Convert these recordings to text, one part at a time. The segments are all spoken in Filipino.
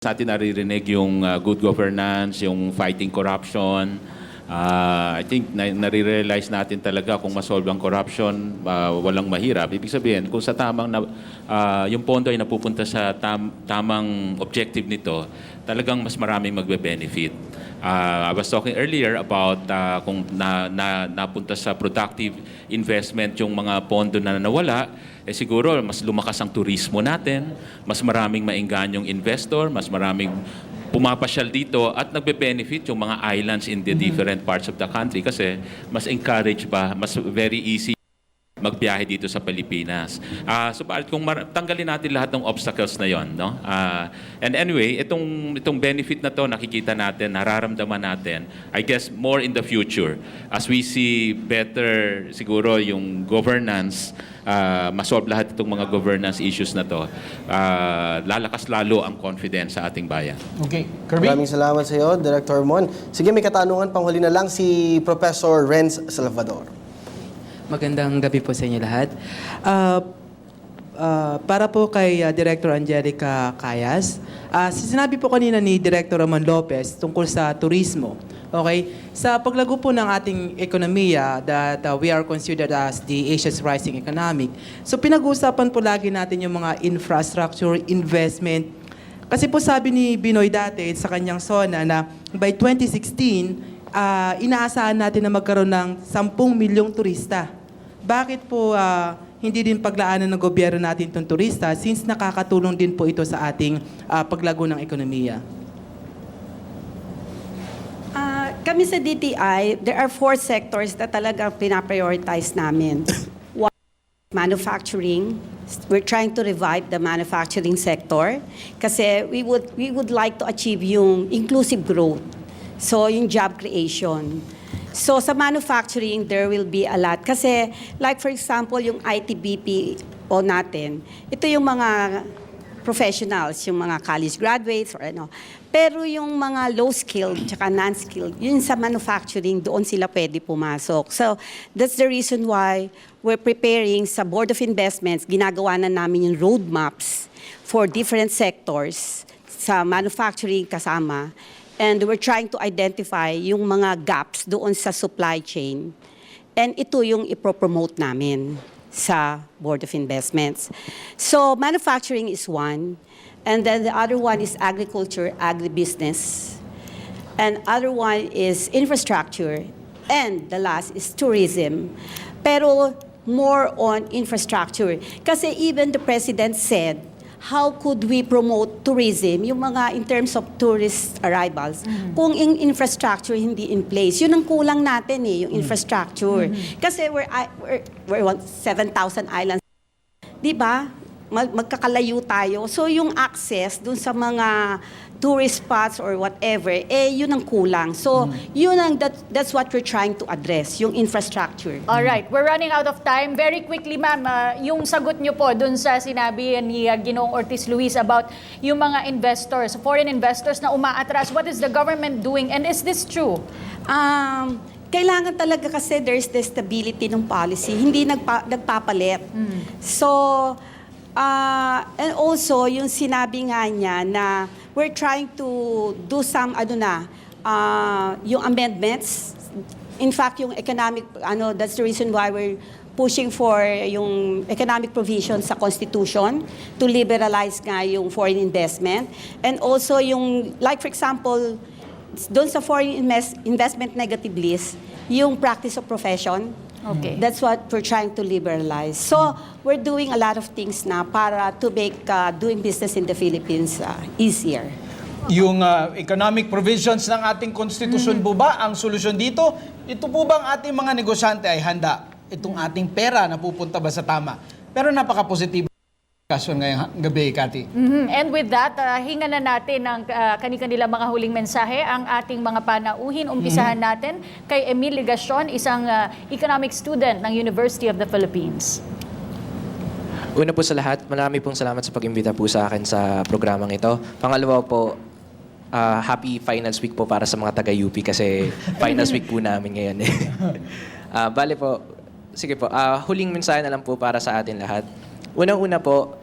Sa atin naririnig yung good governance, yung fighting corruption. I think nare-realize natin talaga kung masolve ang corruption, walang mahirap. Ibig sabihin, kung sa yung pondo ay napupunta sa tamang objective nito, talagang mas maraming magbe-benefit. I was talking earlier about kung napunta sa productive investment yung mga pondo na nawala, siguro mas lumakas ang turismo natin, mas maraming mainganyong investor, mas maraming pumapasyal dito at nagbe-benefit yung mga islands in the different parts of the country kasi mas encourage pa, mas very easy magbiyahe dito sa Pilipinas. So kung tanggalin natin lahat ng obstacles na yon, no? And anyway, itong benefit na to nakikita natin, nararamdaman natin, I guess more in the future as we see better siguro yung governance, masolve lahat itong mga governance issues na to, lalakas lalo ang confidence sa ating bayan. Okay, Kirby? Maraming salamat sa iyo, Director Mon. Sige, may katanungan panghuli na lang si Professor Renz Salvador. Magandang gabi po sa inyo lahat. Para po kay Director Angelica Cayas, sinabi po kanina ni Director Ramon Lopez tungkol sa turismo. Okay? Sa paglago po ng ating ekonomiya that we are considered as the Asia's rising economic. So pinag-uusapan po lagi natin yung mga infrastructure investment. Kasi po sabi ni Binoy dati sa kanyang SONA na by 2016, inaasahan natin na magkaroon ng 10 milyong turista. Bakit po hindi din paglaanan ng gobyerno natin itong turista since nakakatulong din po ito sa ating paglago ng ekonomiya? Kami sa DTI, there are 4 sectors na talagang pinaprioritize namin. One, manufacturing. We're trying to revive the manufacturing sector kasi we would like to achieve yung inclusive growth. So, yung job creation. So, sa manufacturing, there will be a lot. Kasi, like for example, yung ITBP o natin, ito yung mga professionals, yung mga college graduates or ano. Pero yung mga low-skilled tsaka non-skilled, yun sa manufacturing, doon sila pwede pumasok. So, that's the reason why we're preparing sa Board of Investments, ginagawa na namin yung roadmaps for different sectors sa manufacturing kasama. And we're trying to identify yung mga gaps doon sa supply chain. And ito yung ipropromote namin sa Board of Investments. So manufacturing is one. And then the other one is agriculture, agribusiness. And other one is infrastructure. And the last is tourism. Pero more on infrastructure. Kasi even the President said, how could we promote tourism, yung mga in terms of tourist arrivals, kung yung infrastructure hindi in place? Yun ang kulang natin yung infrastructure. Kasi we're 7,000 islands. Di ba? Magkakalayo tayo. So yung access dun sa mga tourist spots or whatever, yun ang kulang. So that's what we're trying to address, yung infrastructure. All right, we're running out of time. Very quickly, ma'am, yung sagot niyo po dun sa sinabi ni Ginoong Ortiz Luis about yung mga investors, foreign investors na umaatras. What is the government doing? And is this true? Kailangan talaga kasi there's the stability ng policy. Hindi nagpapalit. So, and also, yung sinabi nga niya na we're trying to do some, yung amendments. In fact, yung economic, that's the reason why we're pushing for yung economic provisions sa Constitution to liberalize nga yung foreign investment. And also yung, like for example, doon sa foreign investment negative list, yung practice of profession. Okay. That's what we're trying to liberalize. So, we're doing a lot of things na para to make doing business in the Philippines easier. Yung economic provisions ng ating konstitusyon po ba ang solusyon dito? Ito po bang ating mga negosyante ay handa? Itong ating pera na pupunta ba sa tama? Pero napaka-positibo kasyon ngayong gabi, Cathy. And with that, hinga na natin ang kani-kanila mga huling mensahe, ang ating mga panauhin. Umpisahan natin kay Emil Ligacion, isang economic student ng University of the Philippines. Una po sa lahat, marami pong salamat sa pag-imbita po sa akin sa programang ito. Pangalawa po, happy finals week po para sa mga taga-UP kasi finals week po namin ngayon. Bale po, sige po, huling mensahe na lang po para sa atin lahat. Unang-una po,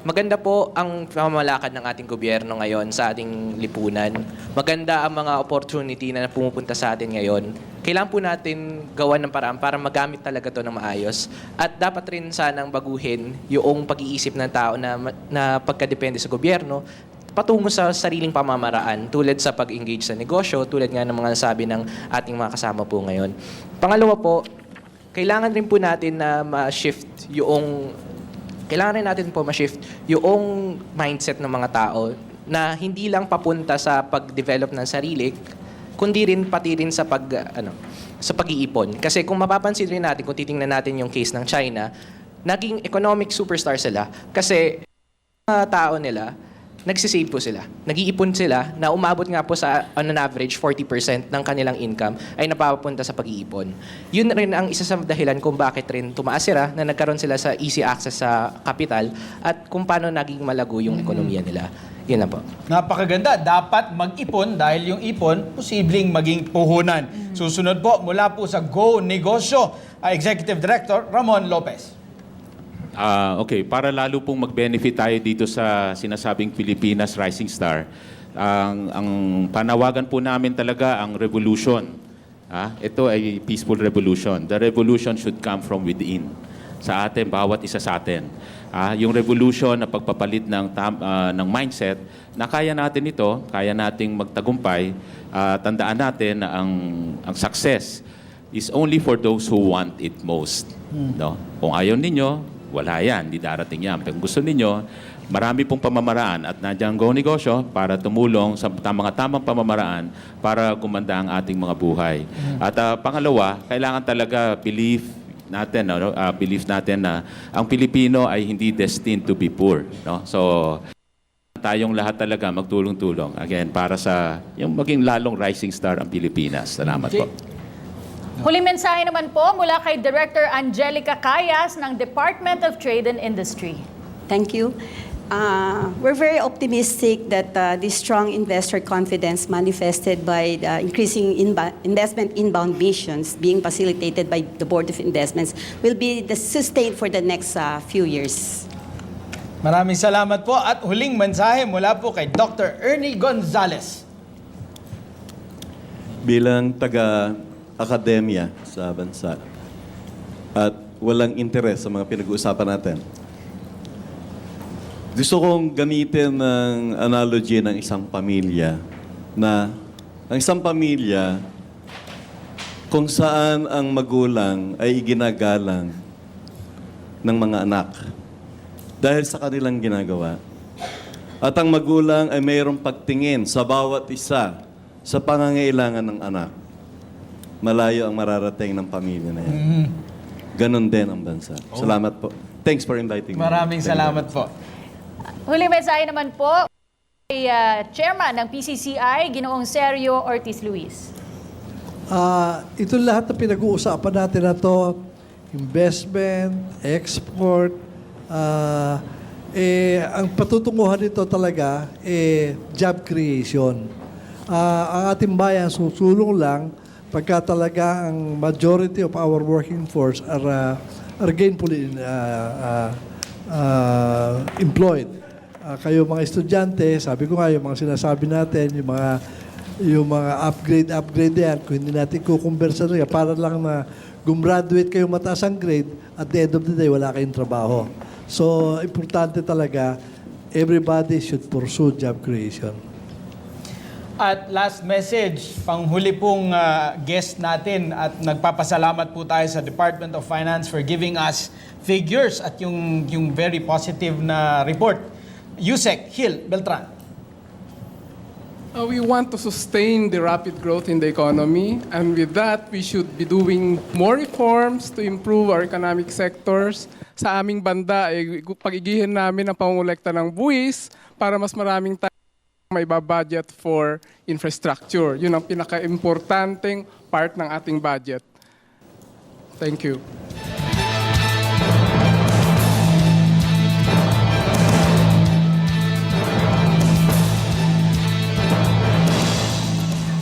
maganda po ang pamamalakad ng ating gobyerno ngayon sa ating lipunan. Maganda ang mga opportunity na pumupunta sa atin ngayon. Kailangan po natin gawan ng paraan para magamit talaga to ng maayos. At dapat rin sanang baguhin yung pag-iisip ng tao na pagkadepende sa gobyerno patungo sa sariling pamamaraan tulad sa pag-engage sa negosyo, tulad nga ng mga nasabi ng ating mga kasama po ngayon. Pangalawa po, kailangan rin po natin na ma-shift yung mindset ng mga tao na hindi lang papunta sa pag-develop ng sarili, kundi rin pati rin sa pag-iipon. Kasi kung mapapansin rin natin, kung titingnan natin yung case ng China, naging economic superstar sila kasi mga tao nila nagsisave po sila. Nag-iipon sila na umabot nga po sa on an average 40% ng kanilang income ay napapunta sa pag-iipon. Yun rin ang isa sa dahilan kung bakit rin tumaas sila na nagkaroon sila sa easy access sa capital at kung paano naging malago yung ekonomiya nila. Yun lang po. Napakaganda. Dapat mag-ipon dahil yung ipon, posibleng maging puhunan. Susunod po, mula po sa Go Negosyo, Executive Director Ramon Lopez. Okay, para lalo pong mag-benefit tayo dito sa sinasabing Pilipinas Rising Star, ang panawagan po namin talaga ang revolution. Ito ay peaceful revolution. The revolution should come from within. Sa atin, bawat isa sa atin. Yung revolution na pagpapalit ng mindset na kaya natin ito, kaya nating magtagumpay, tandaan natin na ang success is only for those who want it most. No? Kung ayaw ninyo, wala yan, di darating yan. Kung gusto ninyo, marami pong pamamaraan at nandiyan Go Negosyo para tumulong sa mga tamang pamamaraan para gumanda ang ating mga buhay. At pangalawa, kailangan talaga belief natin na ang Pilipino ay hindi destined to be poor. No? So, tayong lahat talaga magtulong-tulong. Again, para sa yung maging lalong rising star ang Pilipinas. Salamat po. Huling mensahe naman po mula kay Director Angelica Cayas ng Department of Trade and Industry. Thank you. We're very optimistic that this strong investor confidence manifested by the increasing investment inbound missions being facilitated by the Board of Investments will be sustained for the next few years. Maraming salamat po. At huling mensahe mula po kay Dr. Ernie Gonzalez. Bilang taga-akademya sa bansa at walang interes sa mga pinag-uusapan natin, gusto kong gamitin ng analogy ng isang pamilya na ang isang pamilya kung saan ang magulang ay iginagalang ng mga anak dahil sa kanilang ginagawa. At ang magulang ay mayroong pagtingin sa bawat isa sa pangangailangan ng anak. Malayo ang mararating ng pamilya na yan. Ganon din ang bansa. Salamat po. Thanks for inviting me. Maraming Thank you. salamat po. Huling mensahe naman po kay Chairman ng PCCI, Ginoong Sergio Ortiz Luis. Ito lahat na pinag-uusapan natin na to, investment, export, ang patutunguhan nito talaga, job creation. Ang ating bayan susulong lang pagka talaga ang majority of our working force are gainfully employed. Kayo mga estudyante, sabi ko nga, yung mga sinasabi natin, yung mga upgrade yan, kung hindi natin kukumbersa rin, para lang na gumraduate kayo mataas ang grade, at the end of the day, wala kayong trabaho. So, importante talaga, everybody should pursue job creation. At last message, panghuli pong guest natin at nagpapasalamat po tayo sa Department of Finance for giving us figures at yung very positive na report. Yusek Hill Beltran. We want to sustain the rapid growth in the economy, and with that, we should be doing more reforms to improve our economic sectors. Sa aming banda, pag-igihin namin ang pangungulekta ng buwis para mas maraming tayo may budget for infrastructure. Yun ang pinaka-importanting part ng ating budget. Thank you.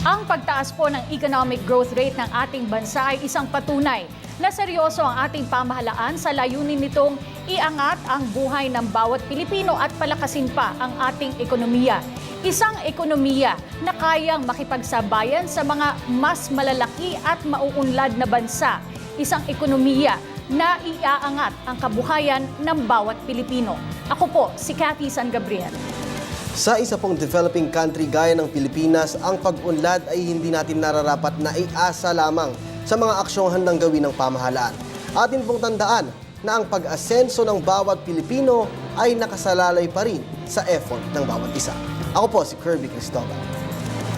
Ang pagtaas po ng economic growth rate ng ating bansa ay isang patunay na seryoso ang ating pamahalaan sa layunin nitong iangat ang buhay ng bawat Pilipino at palakasin pa ang ating ekonomiya. Isang ekonomiya na kayang makipagsabayan sa mga mas malalaki at mauunlad na bansa. Isang ekonomiya na iaangat ang kabuhayan ng bawat Pilipino. Ako po, si Cathy San Gabriel. Sa isa pong developing country gaya ng Pilipinas, ang pag-unlad ay hindi natin nararapat na iasa lamang sa mga aksyong handang gawin ng pamahalaan. Atin pong tandaan na ang pag-asenso ng bawat Pilipino ay nakasalalay pa rin sa effort ng bawat isa. Ako po si Kirby Cristobal.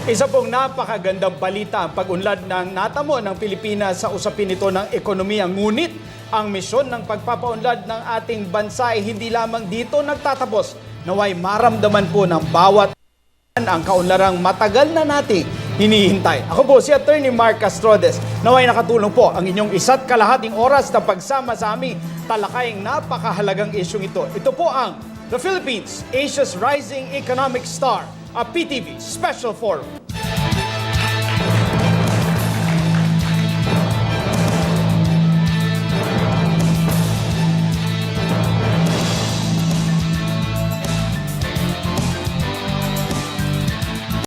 Isa pong napakagandang balita ang pag-unlad ng natamo ng Pilipinas sa usapin nito ng ekonomiya. Ngunit ang misyon ng pagpapaunlad ng ating bansa ay hindi lamang dito nagtatapos. Naway maramdaman po ng bawat ang kaunlarang matagal na nating hinihintay. Ako po si Attorney Mark Castrodes. Naway nakatulong po ang inyong 1.5 oras na pagsama sa aming talakayang napakahalagang isyong ito. Ito po ang The Philippines, Asia's Rising Economic Star, a PTV Special Forum.